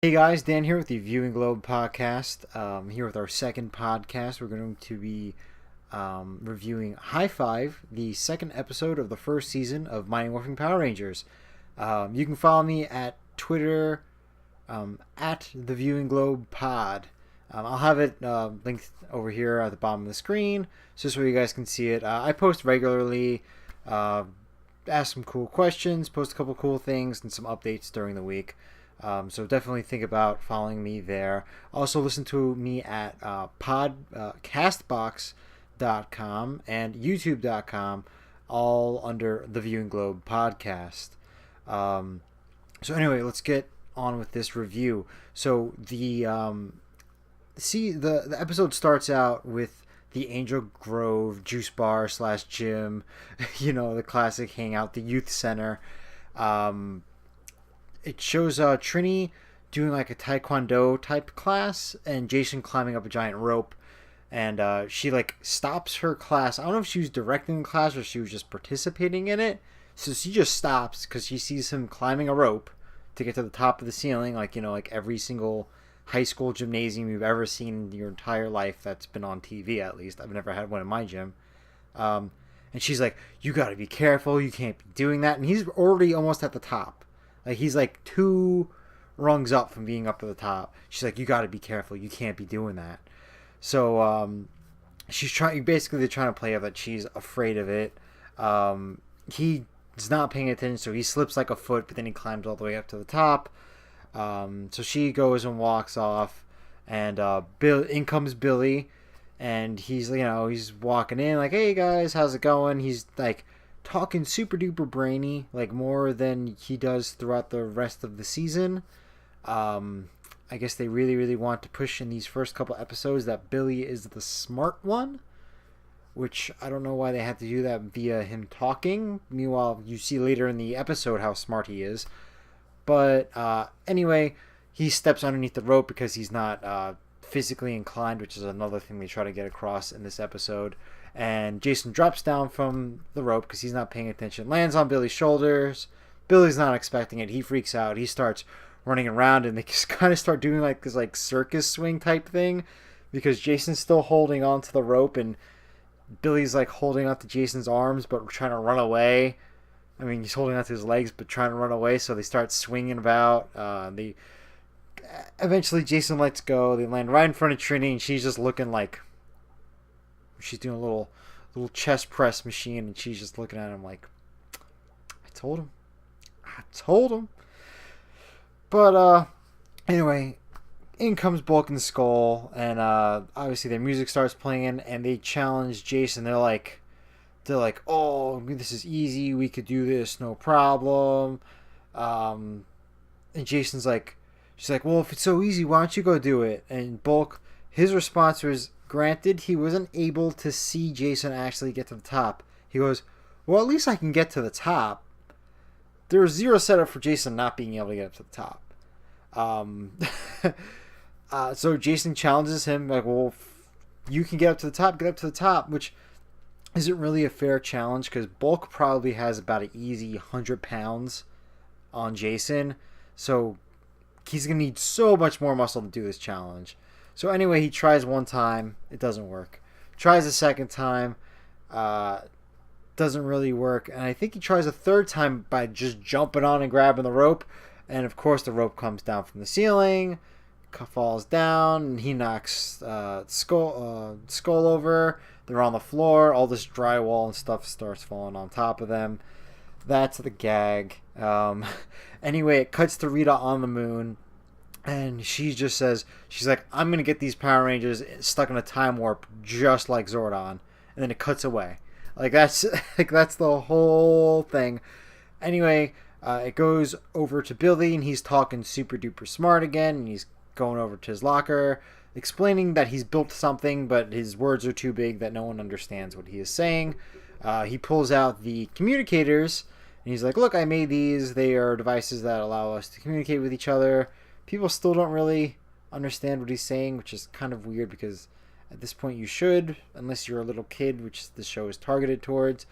Hey guys, Dan here with the Viewing Globe podcast. Here with our second podcast. We're going to be reviewing High Five, the second episode of the first season of Mighty Morphin Power Rangers. You can follow me at Twitter at the Viewing Globe Pod. I'll have it linked over here at the bottom of the screen, so you guys can see it. I post regularly, ask some cool questions, post a couple cool things, and some updates during the week. So definitely think about following me there. Also listen to me at Castbox.com and YouTube.com, all under the Viewing Globe podcast. So anyway, let's get on with this review. So the episode starts out with the Angel Grove juice bar slash gym, the classic hangout, the youth center. It shows Trini doing like a taekwondo type class and Jason climbing up a giant rope, and she like stops her class. I don't know if she was directing the class or she was just participating in it. So she just stops because she sees him climbing a rope to get to the top of the ceiling, like every single high school gymnasium you've ever seen in your entire life that's been on TV. At least I've never had one in my gym. And she's like, "You got to be careful. You can't be doing that." And he's already almost at the top. Like, he's like two rungs up from being up to the top. She's like, "You got to be careful. You can't be doing that." So she's trying. Basically, they're trying to play up that she's afraid of it. He's not paying attention, so he slips like a foot, but then he climbs all the way up to the top. So she goes and walks off, and in comes Billy, and he's walking in like, "Hey guys, how's it going?" He's like talking super duper brainy, like more than he does throughout the rest of the season. I guess they really, really want to push in these first couple episodes that Billy is the smart one, which I don't know why they had to do that via him talking. Meanwhile, you see later in the episode how smart he is. But anyway, he steps underneath the rope because he's not physically inclined, which is another thing they try to get across in this episode. And Jason drops down from the rope because he's not paying attention, lands on Billy's shoulders. Billy's not expecting it. He freaks out. He starts running around, and they just kind of start doing like this like circus swing type thing because Jason's still holding on to the rope, and Billy's like holding on to Jason's arms but trying to run away. I mean, he's holding on to his legs but trying to run away, so they start swinging about. Eventually Jason lets go. They land right in front of Trini, and she's just looking like she's doing a little chest press machine, and she's just looking at him like, I told him. But anyway, in comes Bulk and Skull, and obviously their music starts playing, and they challenge Jason. They're like, "Oh, this is easy. We could do this, no problem." And Jason's like, she's like, "Well, if it's so easy, why don't you go do it?" And Bulk, his response was, granted, he wasn't able to see Jason actually get to the top. He goes, "Well, at least I can get to the top." There was zero setup for Jason not being able to get up to the top. So Jason challenges him, like, "Well, you can get up to the top, get up to the top," which isn't really a fair challenge because Bulk probably has about an easy 100 pounds on Jason. So he's going to need so much more muscle to do this challenge. So anyway, he tries one time. It doesn't work. Tries a second time. Doesn't really work. And I think he tries a third time by just jumping on and grabbing the rope. And of course, the rope comes down from the ceiling, falls down, and he knocks Skull over. They're on the floor. All this drywall and stuff starts falling on top of them. That's the gag. Anyway, it cuts to Rita on the moon. And she just says, she's like, "I'm going to get these Power Rangers stuck in a time warp just like Zordon." And then it cuts away. That's the whole thing. Anyway, it goes over to Billy, and he's talking super duper smart again. And he's going over to his locker, explaining that he's built something, but his words are too big that no one understands what he is saying. He pulls out the communicators, and he's like, "Look, I made these. They are devices that allow us to communicate with each other." People still don't really understand what he's saying, which is kind of weird because at this point you should, unless you're a little kid, which the show is targeted towards.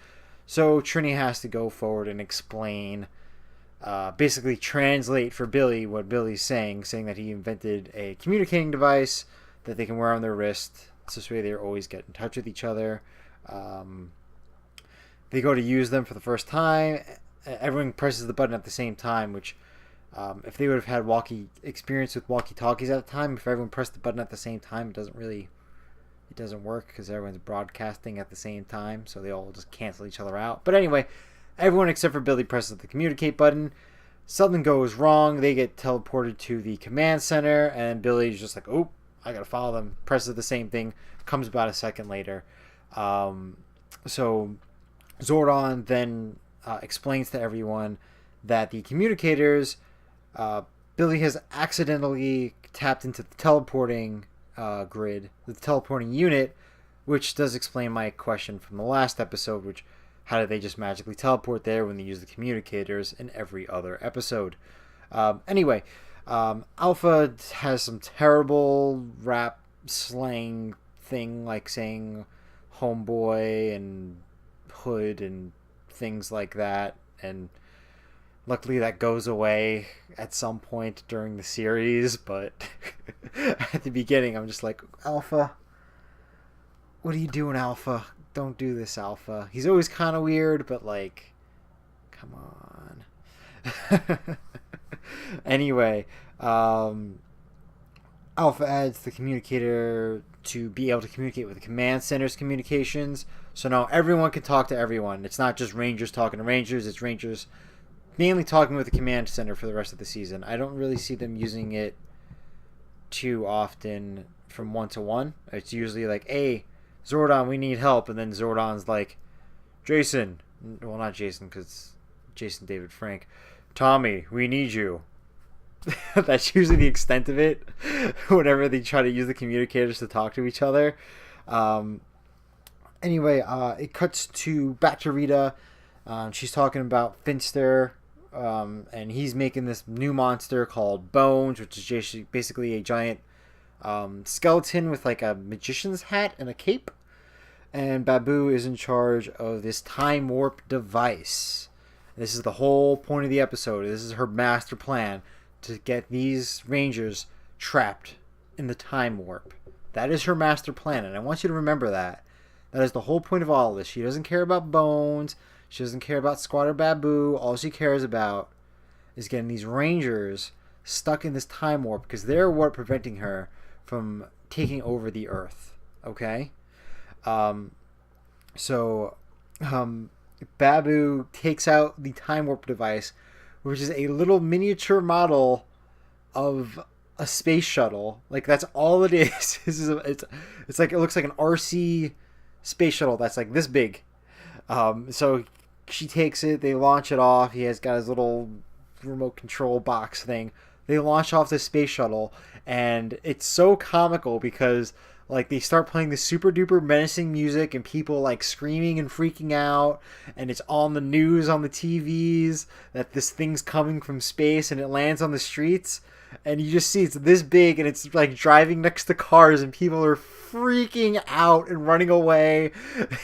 So Trini has to go forward and explain basically translate for Billy what Billy's saying that he invented a communicating device that they can wear on their wrist. So this way they always get in touch with each other. Um, they go to use them for the first time. Everyone presses the button at the same time, which if they would have had experience with walkie-talkies at the time, if everyone pressed the button at the same time, it doesn't work because everyone's broadcasting at the same time, so they all just cancel each other out. But anyway, everyone except for Billy presses the communicate button. Something goes wrong. They get teleported to the command center, and Billy's just like, oh, I gotta follow them. Presses the same thing. Comes about a second later. So Zordon then explains to everyone that the communicators, Billy has accidentally tapped into the teleporting grid, the teleporting unit, which does explain my question from the last episode, which how did they just magically teleport there when they use the communicators in every other episode? Anyway, Alpha has some terrible rap slang thing like saying homeboy and hood and things like that, and luckily that goes away at some point during the series, but at the beginning I'm just like, Alpha, what are you doing, Alpha? Don't do this, Alpha. He's always kind of weird, but like, come on. Anyway, Alpha adds the communicator to be able to communicate with the command center's communications. So now everyone can talk to everyone. It's not just Rangers talking to Rangers. It's Rangers mainly talking with the command center for the rest of the season. I don't really see them using it too often from one to one. It's usually like, hey, Zordon, we need help. And then Zordon's like, Jason. Well, not Jason, because Jason David Frank. Tommy, we need you. That's usually the extent of it whenever they try to use the communicators to talk to each other. Anyway, it cuts to back to Rita. She's talking about Finster, and he's making this new monster called Bones, which is basically a giant skeleton with like a magician's hat and a cape. And Babu is in charge of this time warp device. This is the whole point of the episode. This is her master plan to get these Rangers trapped in the time warp. That is her master plan, and I want you to remember that. That is the whole point of all of this. She doesn't care about Bones. She doesn't care about Squatter Babu. All she cares about is getting these Rangers stuck in this time warp because they're what preventing her from taking over the Earth. Okay? Babu takes out the time warp device, which is a little miniature model of a space shuttle. Like, that's all it is. It's like, it looks like an RC space shuttle that's like this big. So she takes it, they launch it off. He has got his little remote control box thing. They launch off the space shuttle, and it's so comical because like they start playing this super duper menacing music and people like screaming and freaking out, and it's on the news on the TVs that this thing's coming from space, and it lands on the streets, and you just see it's this big, and it's like driving next to cars, and people are freaking out and running away.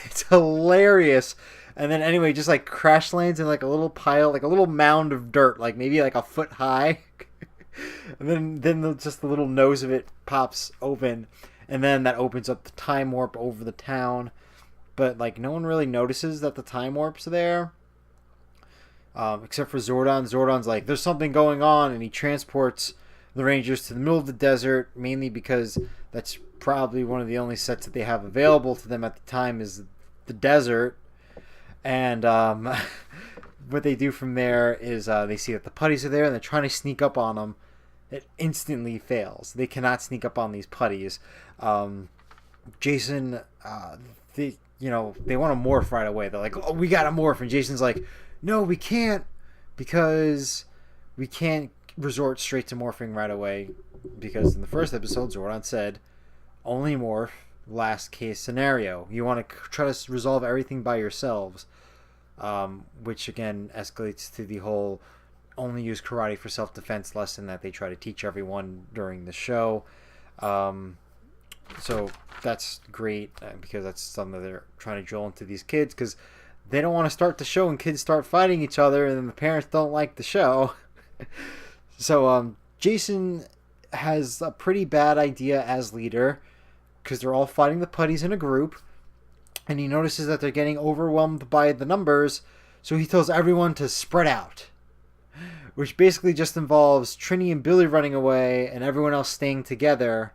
It's hilarious. And then anyway, just like crash lands in like a little pile, like a little mound of dirt, like maybe like a foot high. And then just the little nose of it pops open, and then that opens up the time warp over the town. But like no one really notices that the time warp's there, except for Zordon. Zordon's like, there's something going on, and he transports the Rangers to the middle of the desert, mainly because that's probably one of the only sets that they have available to them at the time is the desert. And what they do from there is they see that the putties are there, and they're trying to sneak up on them. It instantly fails. They cannot sneak up on these putties. Jason, they want to morph right away. They're like, oh, we got to morph. And Jason's like, no, we can't, because we can't resort straight to morphing right away. Because in the first episode, Zordon said, only morph last case scenario. You want to try to resolve everything by yourselves. Which again escalates to the whole only use karate for self-defense lesson that they try to teach everyone during the show. So that's great because that's something that they're trying to drill into these kids, because they don't want to start the show and kids start fighting each other, and then the parents don't like the show. So Jason has a pretty bad idea as leader because they're all fighting the putties in a group, and he notices that they're getting overwhelmed by the numbers, so he tells everyone to spread out, which basically just involves Trini and Billy running away and everyone else staying together.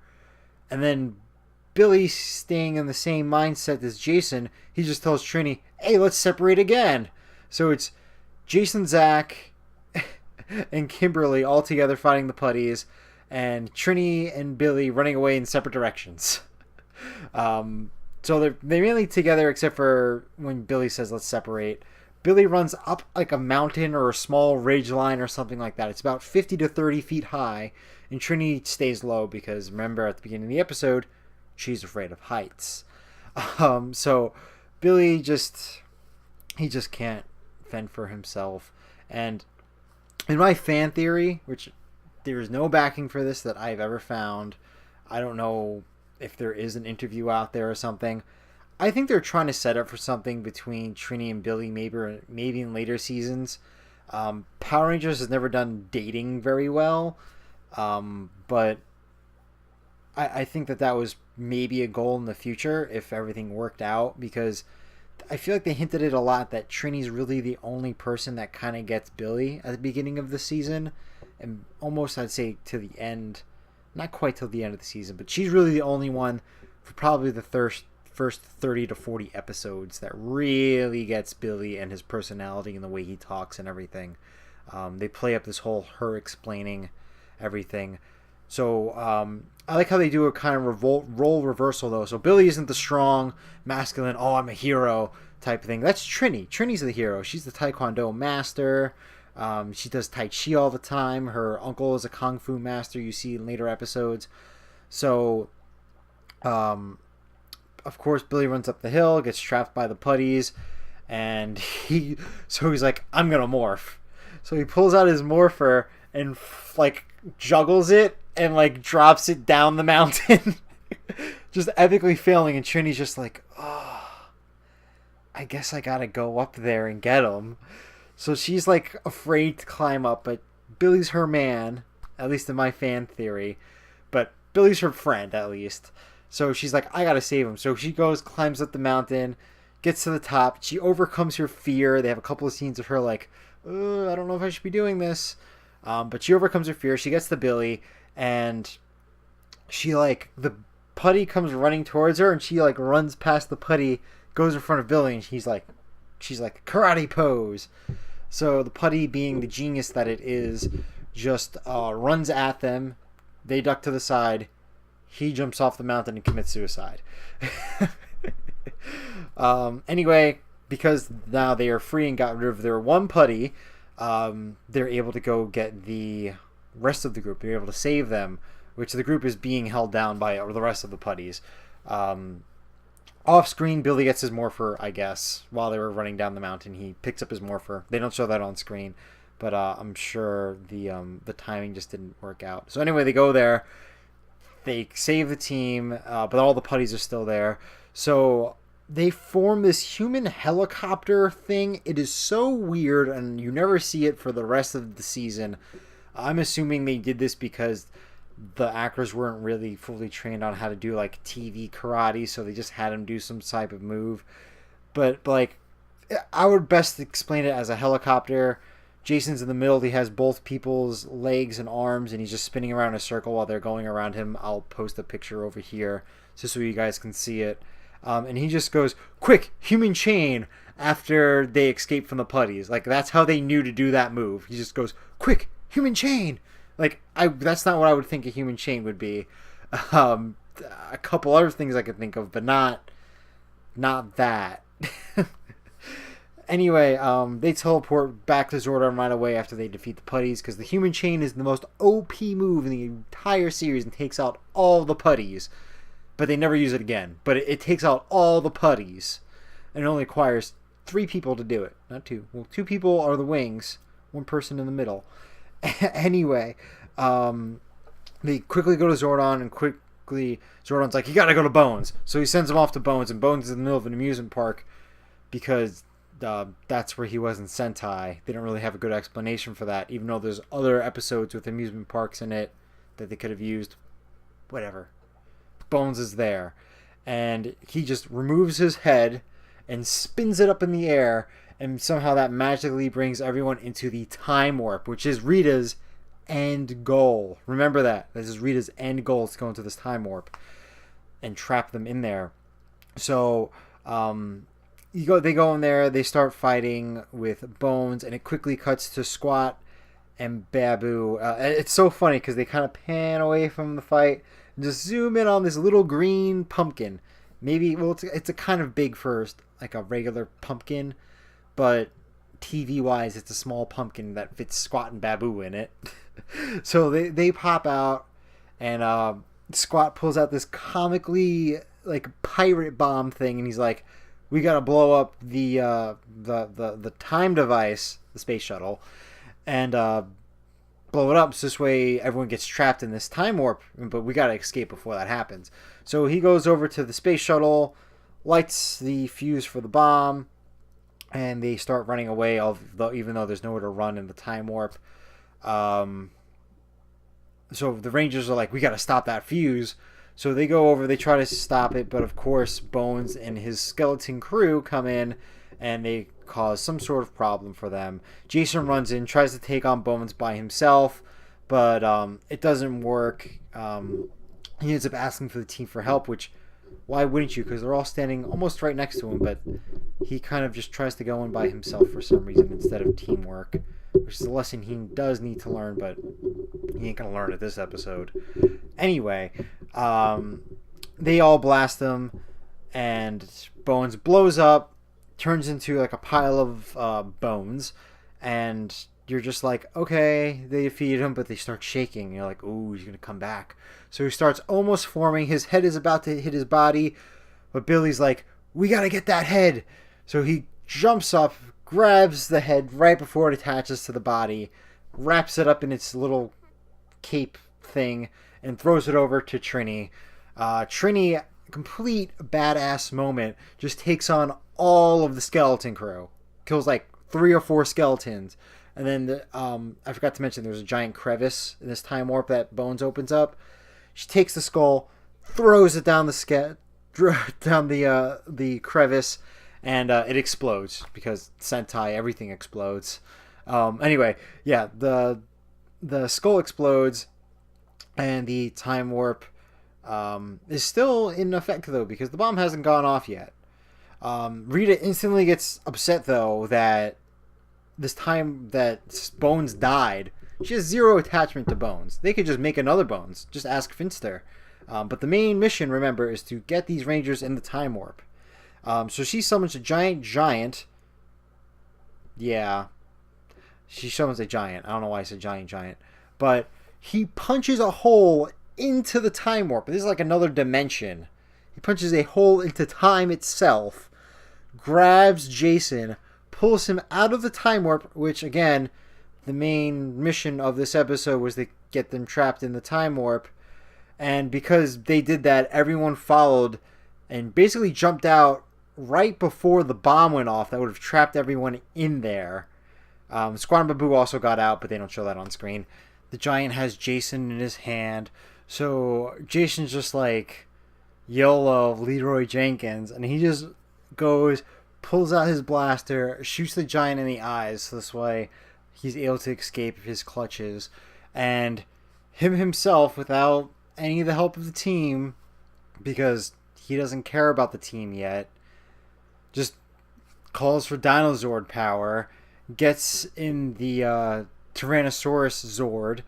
And then Billy, staying in the same mindset as Jason, he just tells Trini, hey, let's separate again. So it's Jason, Zach, and Kimberly all together fighting the putties, and Trini and Billy running away in separate directions. So they're mainly together except for when Billy says let's separate. Billy runs up like a mountain or a small ridge line or something like that. It's about 50 to 30 feet high, and Trini stays low because, remember, at the beginning of the episode, she's afraid of heights. So Billy just can't fend for himself. And in my fan theory, which there's no backing for this that I've ever found, I don't know if there is an interview out there or something, I think they're trying to set up for something between Trini and Billy, maybe in later seasons. Power Rangers has never done dating very well, but I think that was maybe a goal in the future if everything worked out, because I feel like they hinted it a lot that Trini's really the only person that kind of gets Billy at the beginning of the season, and almost I'd say to the end, not quite till the end of the season, but she's really the only one for probably the first 30 to 40 episodes that really gets Billy and his personality and the way he talks and everything. They play up this whole her explaining everything. So I like how they do a kind of role reversal, though. So Billy isn't the strong, masculine, oh, I'm a hero type thing. That's Trini. Trini's the hero. She's the Taekwondo master. She does Tai Chi all the time. Her uncle is a Kung Fu master you see in later episodes. So, of course, Billy runs up the hill, gets trapped by the putties, and he's like, I'm going to morph. So he pulls out his morpher and juggles it and drops it down the mountain. Just epically failing, and Trini's just like, oh, I guess I gotta go up there and get him. So she's afraid to climb up, but Billy's her man, at least in my fan theory. But Billy's her friend, at least. So she's like, I gotta save him. So she goes, climbs up the mountain, gets to the top. She overcomes her fear. They have a couple of scenes of her I don't know if I should be doing this. But she overcomes her fear. She gets to Billy, and she the putty comes running towards her, and she runs past the putty, goes in front of Billy, and she's like karate pose. So the putty, being the genius that it is, just runs at them. They duck to the side. He jumps off the mountain and commits suicide. Anyway, because now they are free and got rid of their one putty, they're able to go get the rest of the group. They're able to save them, which the group is being held down by the rest of the putties. Off screen, Billy gets his morpher, I guess, while they were running down the mountain. He picks up his morpher. They don't show that on screen, but I'm sure the timing just didn't work out. So anyway, they go there. They save the team, but all the putties are still there. So they form this human helicopter thing. It is so weird, and you never see it for the rest of the season. I'm assuming they did this because the actors weren't really fully trained on how to do TV karate, so they just had them do some type of move. But I would best explain it as a helicopter. Jason's in the middle. He has both people's legs and arms, and he's just spinning around in a circle while they're going around him. I'll post a picture over here just so you guys can see it. And he just goes, quick, human chain, after they escape from the putties. That's how they knew to do that move. He just goes, quick, human chain. That's not what I would think a human chain would be. A couple other things I could think of, but not that. Anyway, they teleport back to Zordon right away after they defeat the putties, because the human chain is the most OP move in the entire series and takes out all the putties. But they never use it again. But it takes out all the putties. And it only requires 3 people to do it. Not 2. Well, 2 people are the wings. 1 person in the middle. Anyway, they quickly go to Zordon, and quickly Zordon's like, you gotta go to Bones. So he sends him off to Bones, and Bones is in the middle of an amusement park because that's where he was in Sentai. They don't really have a good explanation for that, even though there's other episodes with amusement parks in it that they could have used. Whatever. Bones is there. And he just removes his head and spins it up in the air, and somehow that magically brings everyone into the time warp, which is Rita's end goal. Remember that. This is Rita's end goal, to go into this time warp and trap them in there. So they go in there, they start fighting with Bones, and it quickly cuts to Squat and Babu. It's so funny because they kind of pan away from the fight and just zoom in on this little green pumpkin. Maybe, well, it's a kind of big for like a regular pumpkin, but TV-wise, it's a small pumpkin that fits Squat and Babu in it. So they pop out, and Squat pulls out this comically like pirate bomb thing, and he's like, "We gotta blow up the time device, the space shuttle, and blow it up so this way everyone gets trapped in this time warp. But we gotta escape before that happens." So he goes over to the space shuttle, lights the fuse for the bomb, and they start running away. Even though there's nowhere to run in the time warp. So the Rangers are like, "We gotta stop that fuse." So they go over, they try to stop it, but of course Bones and his skeleton crew come in, and they cause some sort of problem for them. Jason runs in, tries to take on Bones by himself, but it doesn't work. He ends up asking for the team for help, which, why wouldn't you? Because they're all standing almost right next to him, but he kind of just tries to go in by himself for some reason instead of teamwork, which is a lesson he does need to learn, but he ain't gonna learn it this episode. Anyway, they all blast him, and Bones blows up, turns into like a pile of bones, and you're just like, okay, they defeated him, but they start shaking. You're like, ooh, he's gonna come back. So he starts almost forming. His head is about to hit his body, but Billy's like, we gotta get that head. So he jumps up, grabs the head right before it attaches to the body, wraps it up in its little cape thing, and throws it over to Trini. Trini, complete badass moment, just takes on all of the skeleton crew. Kills like 3 or 4 skeletons. And then I forgot to mention there's a giant crevice in this time warp that Bones opens up. She takes the skull, throws it down the crevice, and it explodes because Sentai, everything explodes. Anyway, yeah, the skull explodes, and the time warp is still in effect though because the bomb hasn't gone off yet. Rita instantly gets upset though that this time that Bones died, she has 0 attachment to Bones. They could just make another Bones. Just ask Finster. But the main mission, remember, is to get these Rangers in the time warp. So she summons a giant. Yeah. She summons a giant. I don't know why I said giant. But he punches a hole into the time warp. This is like another dimension. He punches a hole into time itself, grabs Jason, pulls him out of the time warp, which, again, the main mission of this episode was to get them trapped in the time warp. And because they did that, everyone followed and basically jumped out right before the bomb went off that would have trapped everyone in there. Squad and Babu also got out, but they don't show that on screen. The giant has Jason in his hand. So Jason's just like, YOLO, Leroy Jenkins. And he just goes, pulls out his blaster, shoots the giant in the eyes. So this way he's able to escape his clutches. And him himself, without any of the help of the team, because he doesn't care about the team yet, just calls for Dinozord power, gets in the Tyrannosaurus Zord,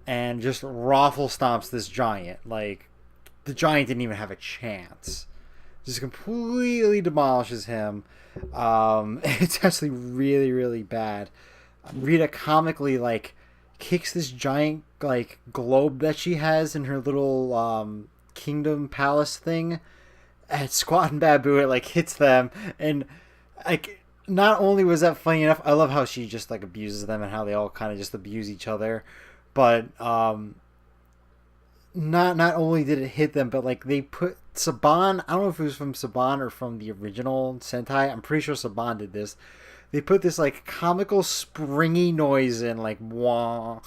and just raffle stomps this giant. Like, the giant didn't even have a chance. Just completely demolishes him. It's actually really, really bad. Rita comically, like, kicks this giant, like, globe that she has in her little kingdom palace thing at Squat and Babu. It, like, hits them. And, like, not only was that funny enough, I love how she just, like, abuses them and how they all kind of just abuse each other. But not only did it hit them, but like they put Saban, I don't know if it was from Saban or from the original Sentai. I'm pretty sure Saban did this. They put this like comical springy noise in, like wah,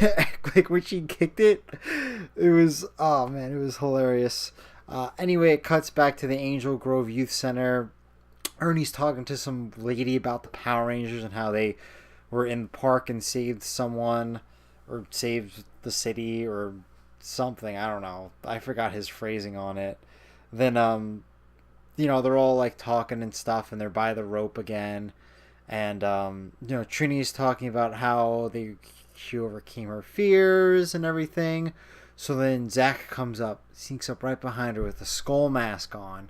like when she kicked it. It was, oh man, it was hilarious. Anyway, it cuts back to the Angel Grove Youth Center. Ernie's talking to some lady about the Power Rangers and how they were in the park and saved someone, or saved the city, or something. I don't know. I forgot his phrasing on it. Then they're all like talking and stuff, and they're by the rope again. And Trini's talking about how she overcame her fears and everything. So then Zach comes up, sneaks up right behind her with a skull mask on.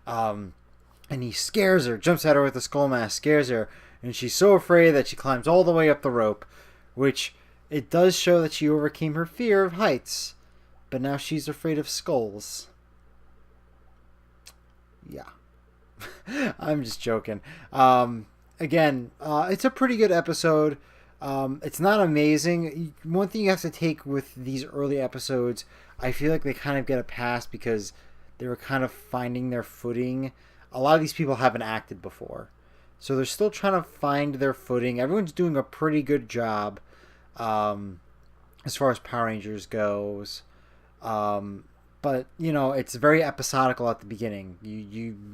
And he scares her, jumps at her with a skull mask, scares her, and she's so afraid that she climbs all the way up the rope, which it does show that she overcame her fear of heights, but now she's afraid of skulls. Yeah. I'm just joking. Again, it's a pretty good episode. It's not amazing. One thing you have to take with these early episodes, I feel like they kind of get a pass because they were kind of finding their footing. A lot of these people haven't acted before, so they're still trying to find their footing. Everyone's doing a pretty good job as far as Power Rangers goes. But it's very episodical at the beginning.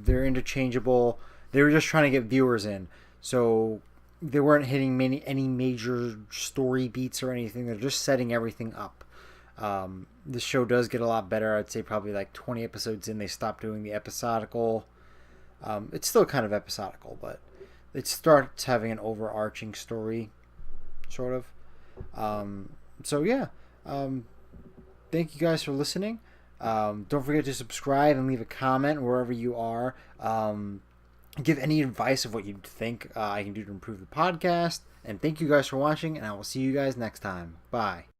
They're interchangeable. They were just trying to get viewers in, so they weren't hitting any major story beats or anything. They're just setting everything up. The show does get a lot better. I'd say probably like 20 episodes in, they stopped doing the episodical. It's still kind of episodical, but it starts having an overarching story, sort of. So yeah, thank you guys for listening. Don't forget to subscribe and leave a comment wherever you are. Give any advice of what you think I can do to improve the podcast. And thank you guys for watching, and I will see you guys next time. Bye.